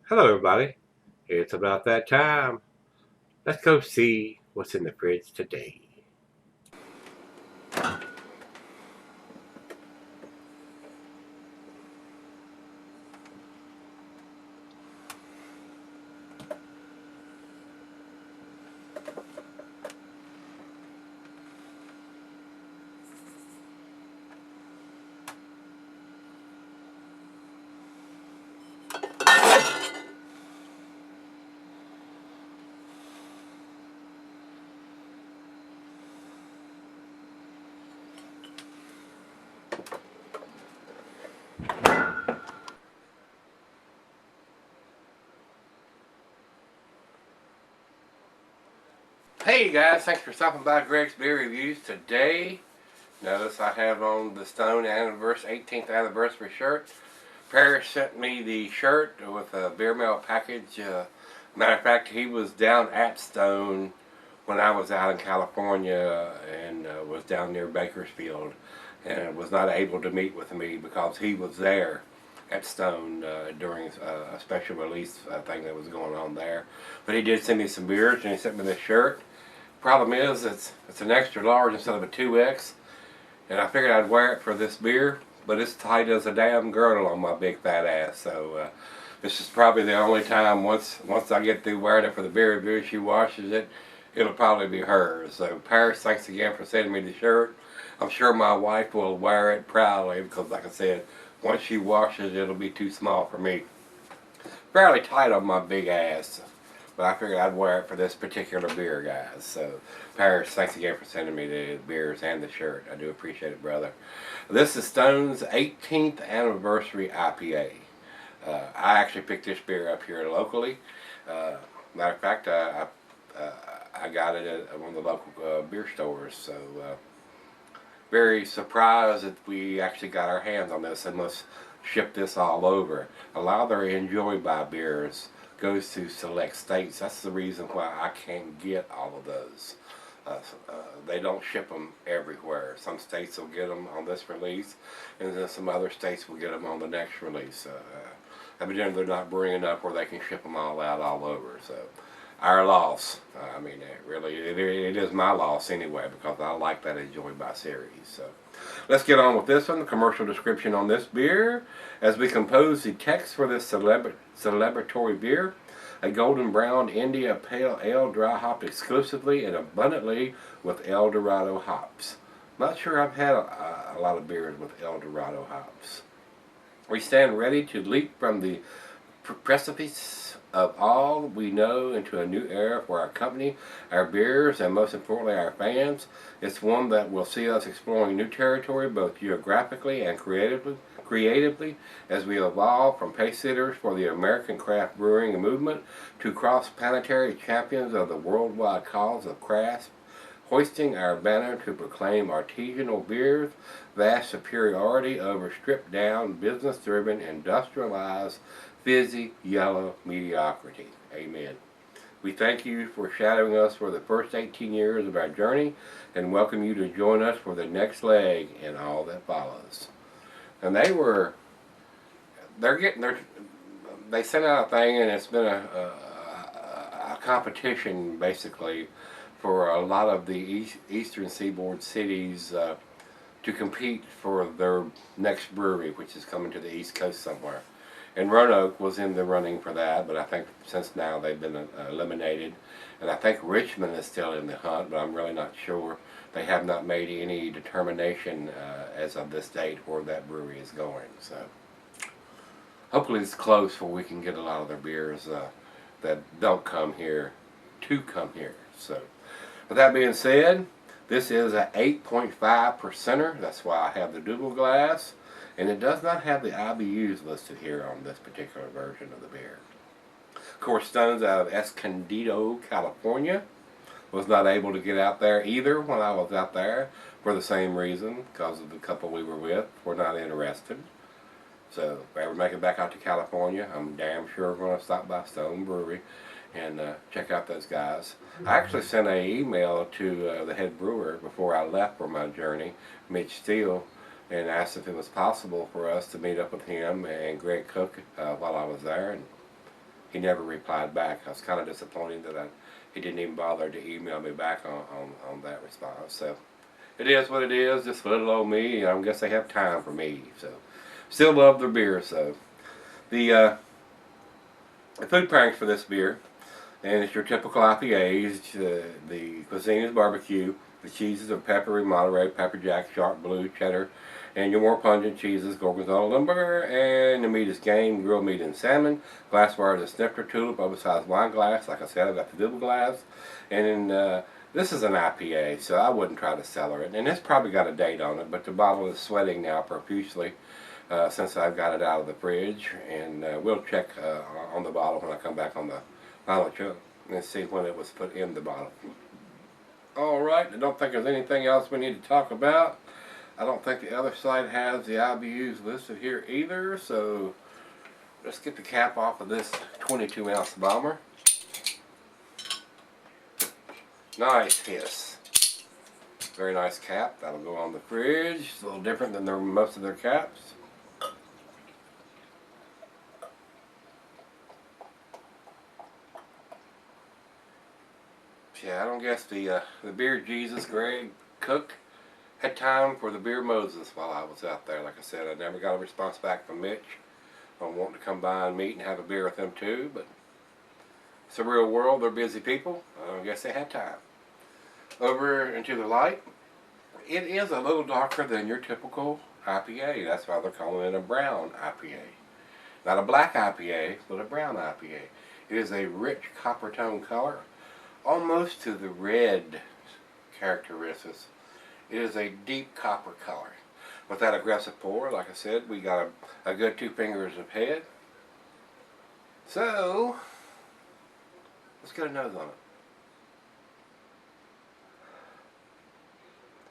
Hello, everybody. It's about that time. Let's go see what's in the fridge today. Hey guys, thanks for stopping by Gregsbeerreviews today. Notice I have on the Stone anniversary, 18th anniversary shirt. Paris sent me the shirt with a beer mail package. Matter of fact, he was down at Stone when I was out in California and was down near Bakersfield and was not able to meet with me because he was there at Stone during a special release thing that was going on there. But he did send me some beers and he sent me this shirt. Problem is, it's an extra large instead of a 2X, and I figured I'd wear it for this beer, but it's tight as a damn girdle on my big fat ass. So this is probably the only time once I get through wearing it for the beer review, she washes it, it'll probably be hers. So Paris, thanks again for sending me the shirt. I'm sure my wife will wear it proudly because, like I said, once she washes it, it'll be too small for me. Fairly tight on my big ass. But I figured I'd wear it for this particular beer, guys. So, Paris, thanks again for sending me the beers and the shirt. I do appreciate it, brother. This is Stone's 18th anniversary IPA. I actually picked this beer up here locally. Matter of fact, I got it at one of the local beer stores. So, very surprised that we actually got our hands on this and must ship this all over. A lot of their enjoy by beers goes to select states. That's the reason why I can't get all of those. They don't ship them everywhere. Some states will get them on this release, and then some other states will get them on the next release. Evidently, they're not bringing enough where they can ship them all out all over. So, our loss. I mean, it is my loss anyway because I like that Enjoy by series. So, let's get on with this one. The commercial description on this beer. As we compose the text for this celebratory beer, a golden brown India Pale Ale dry hopped exclusively and abundantly with El Dorado hops. Not sure I've had a lot of beers with El Dorado hops. We stand ready to leap from the precipice of all we know into a new era for our company, our beers, and most importantly our fans. It's one that will see us exploring new territory both geographically and creatively as we evolve from pace setters for the American craft brewing movement to cross-planetary champions of the worldwide cause of craft, hoisting our banner to proclaim artisanal beers' vast superiority over stripped-down, business-driven, industrialized, fizzy, yellow mediocrity. Amen. We thank you for shadowing us for the first 18 years of our journey and welcome you to join us for the next leg and all that follows. And they sent out a thing, and it's been a competition basically for a lot of the eastern seaboard cities to compete for their next brewery, which is coming to the East Coast somewhere. And Roanoke was in the running for that, but I think since now they've been eliminated. And I think Richmond is still in the hunt, but I'm really not sure. They have not made any determination as of this date where that brewery is going. So hopefully it's close where we can get a lot of their beers that don't come here to come here. So with that being said, this is a 8.5%er. That's why I have the double glass. And it does not have the IBUs listed here on this particular version of the beer. Of course, Stone's out of Escondido, California. Was not able to get out there either when I was out there for the same reason, because of the couple we were with were not interested. So if I ever make it back out to California, I'm damn sure going to stop by Stone Brewery and check out those guys. I actually sent an email to the head brewer before I left for my journey, Mitch Steele, and asked if it was possible for us to meet up with him and Greg Cook while I was there. And he never replied back. I was kind of disappointed that he didn't even bother to email me back on that response. So it is what it is. Just little old me. I guess they have time for me. So still love their beer. So the food pairings for this beer, and it's your typical IPAs. The cuisine is barbecue. The cheeses are peppery, Monterey, pepper jack, sharp blue, cheddar, and your more pungent cheeses, gorgonzola, Limburger, and the meat is game, grilled meat and salmon. Glassware is a snifter, tulip, oversized wine glass. Like I said, I've got the double glass. And this is an IPA, so I wouldn't try to cellar it. And it's probably got a date on it, but the bottle is sweating now profusely since I've got it out of the fridge. And we'll check on the bottle when I come back on the final chug and see when it was put in the bottle. Alright, I don't think there's anything else we need to talk about. I don't think the other side has the IBUs listed here either, so let's get the cap off of this 22 ounce bomber. Nice hiss. Very nice cap. That'll go on the fridge. It's a little different than most of their caps. Yeah, I don't guess the beer Jesus Greg Cook had time for the beer Moses while I was out there. Like I said, I never got a response back from Mitch on wanting to come by and meet and have a beer with them too, but it's a real world. They're busy people. I guess they had time. Over into the light, it is a little darker than your typical IPA. That's why they're calling it a brown IPA. Not a black IPA, but a brown IPA. It is a rich copper tone color, almost to the red characteristics. It is a deep copper color. With that aggressive pour, like I said, we got a good 2 fingers of head. So, let's get a nose on it.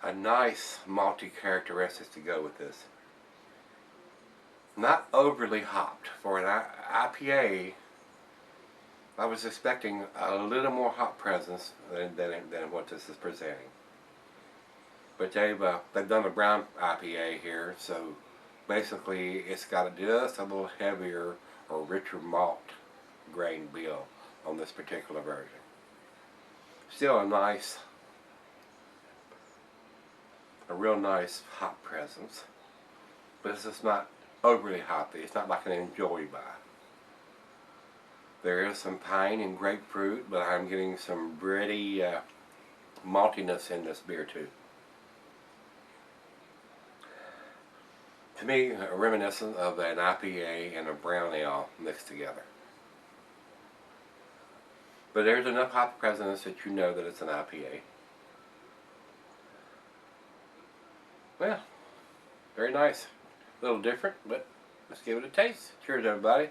A nice malty characteristics to go with this. Not overly hopped. For an IPA, I was expecting a little more hop presence than what this is presenting. But they've done a brown IPA here, so basically it's got just a little heavier or richer malt grain bill on this particular version. Still a real nice hop presence, but it's just not overly hoppy. It's not like an enjoy by. There is some pine and grapefruit, but I'm getting some bready maltiness in this beer too. To me, reminiscent of an IPA and a brown ale mixed together. But there's enough hop presence that you know that it's an IPA. Well, very nice. A little different, but let's give it a taste. Cheers, everybody.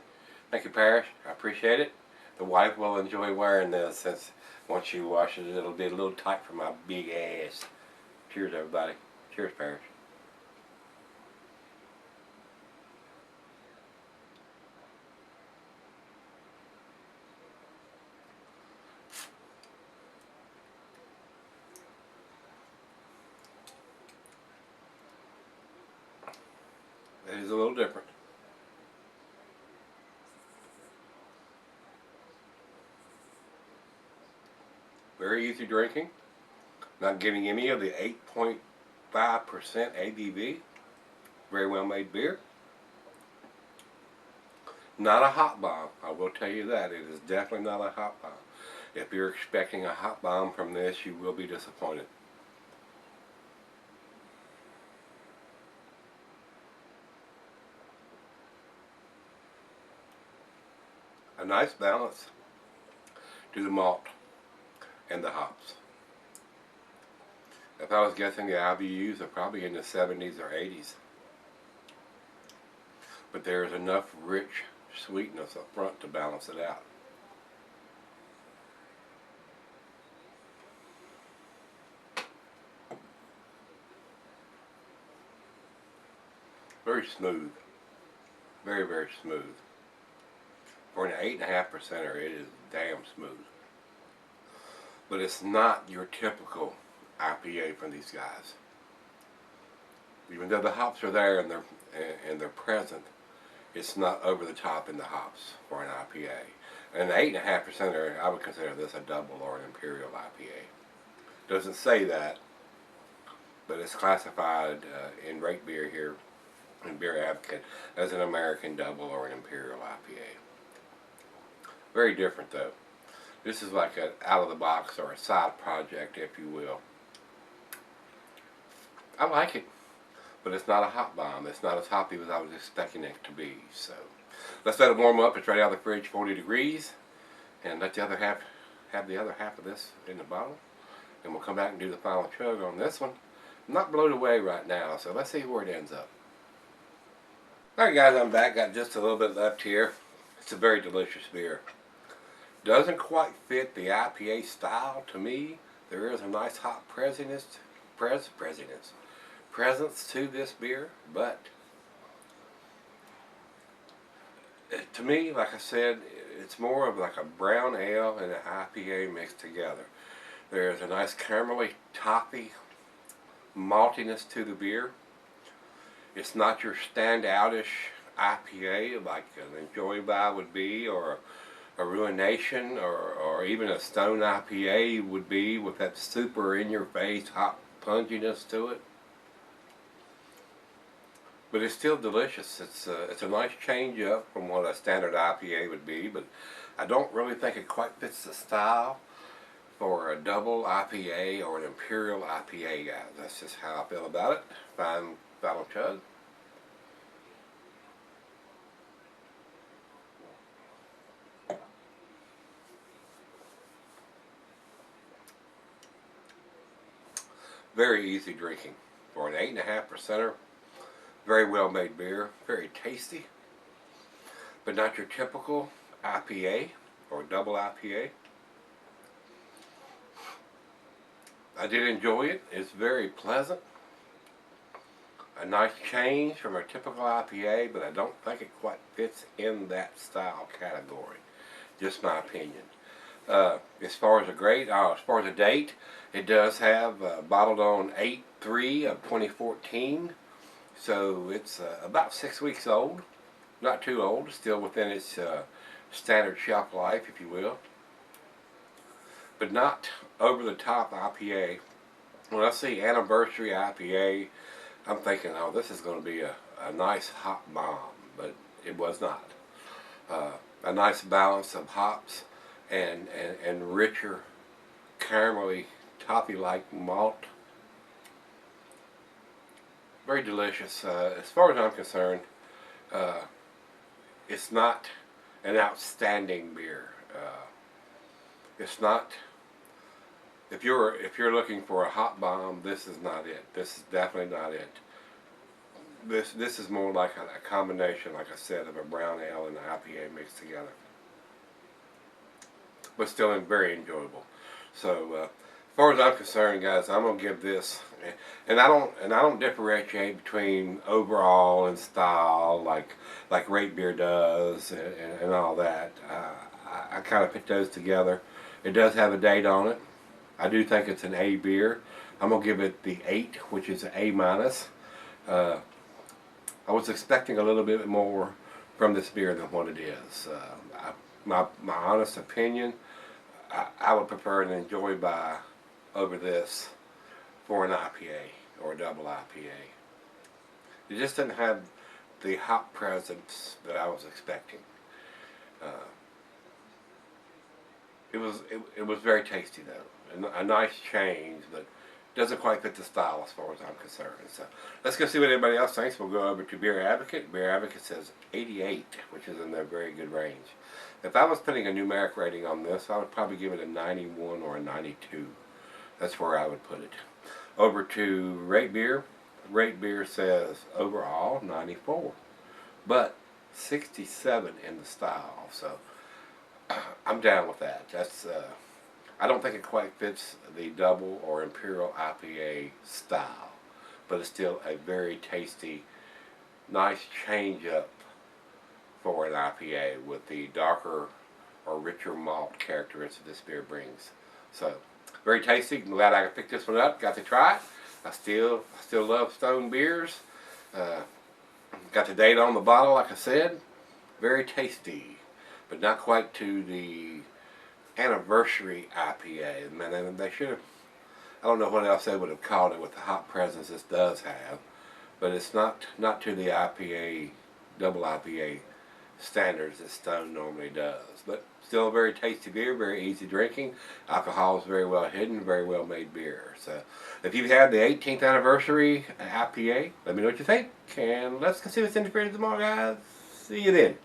Thank you, Parrish. I appreciate it. The wife will enjoy wearing this since once she washes it, it'll be a little tight for my big ass. Cheers, everybody. Cheers, Parrish. It is a little different. Very easy drinking. Not giving any of the 8.5% ABV. Very well made beer. Not a hot bomb. I will tell you that. It is definitely not a hot bomb. If you're expecting a hot bomb from this, you will be disappointed. A nice balance to the malt and the hops. If I was guessing, the IBUs are probably in the 70s or 80s. But there is enough rich sweetness up front to balance it out. Very smooth. Very, very smooth. For an 8.5%er, it is damn smooth. But it's not your typical IPA from these guys. Even though the hops are there and they're present, it's not over the top in the hops for an IPA. And the 8.5%, I would consider this a double or an imperial IPA. Doesn't say that, but it's classified in Rate Beer here in Beer Advocate as an American double or an imperial IPA. Very different though. This is like an out of the box or a side project, if you will. I like it, but it's not a hop bomb. It's not as hoppy as I was expecting it to be. So let's let it warm up. It's right out of the fridge, 40 degrees, and let the other half have the other half of this in the bottle, and we'll come back and do the final chug on this one. I'm not blown away right now, so let's see where it ends up. Alright guys, I'm back. Got just a little bit left here. It's a very delicious beer. Doesn't quite fit the IPA style to me. There is a nice hop presence to this beer, but to me, like I said, it's more of like a brown ale and an IPA mixed together. There's a nice caramelly, toffee maltiness to the beer. It's not your standoutish IPA like an Enjoy By would be, or a Ruination, or even a Stone IPA would be, with that super in-your-face hot punginess to it. But it's still delicious. It's a nice change up from what a standard IPA would be, but I don't really think it quite fits the style for a double IPA or an imperial IPA, guys. That's just how I feel about it. Final chug. Very easy drinking for an 8.5%. Very well made beer, very tasty, but not your typical IPA or double IPA. I did enjoy it. It's very pleasant. A nice change from a typical IPA, but I don't think it quite fits in that style category. Just my opinion. As far as a date, it does have bottled on 8/3 of 2014, so it's about 6 weeks old. Not too old, still within its standard shelf life, if you will, but not over the top IPA. When I see Anniversary IPA, I'm thinking, oh, this is going to be a nice hop bomb, but it was not. A nice balance of hops and richer, caramelly, toffee-like malt. Very delicious. As far as I'm concerned, it's not an outstanding beer. It's not. If you're looking for a hop bomb, this is not it. This is definitely not it. This is more like a combination, like I said, of a brown ale and an IPA mixed together, but still very enjoyable. So, as far as I'm concerned, guys, I'm gonna give this, and I don't differentiate between overall and style like Rate Beer does and all that. I kind of put those together. It does have a date on it. I do think it's an A beer. I'm gonna give it the 8, which is an A minus. I was expecting a little bit more from this beer than what it is. My honest opinion, I would prefer an Enjoy By over this for an IPA or a double IPA. It just didn't have the hop presence that I was expecting. It was very tasty though, a nice change, but doesn't quite fit the style as far as I'm concerned. So let's go see what everybody else thinks. We'll go over to Beer Advocate. Beer Advocate says 88, which is in their very good range. If I was putting a numeric rating on this, I would probably give it a 91 or a 92. That's where I would put it. Over to Rate Beer. Rate Beer says overall 94, but 67 in the style. So I'm down with that. That's I don't think it quite fits the double or imperial IPA style, but it's still a very tasty, nice change up for an IPA with the darker or richer malt characteristics this beer brings. So very tasty. I'm glad I picked this one up. Got to try it. I still love Stone beers. Got the date on the bottle, like I said. Very tasty. but not quite to the Anniversary IPA. Man, they should have. I don't know what else they would have called it with the hop presence this does have, but it's not to the IPA, double IPA standards that Stone normally does. But still a very tasty beer, very easy drinking. Alcohol is very well hidden, very well made beer. So if you've had the 18th anniversary IPA, let me know what you think. And let's see what's in the fridge tomorrow, guys. See you then.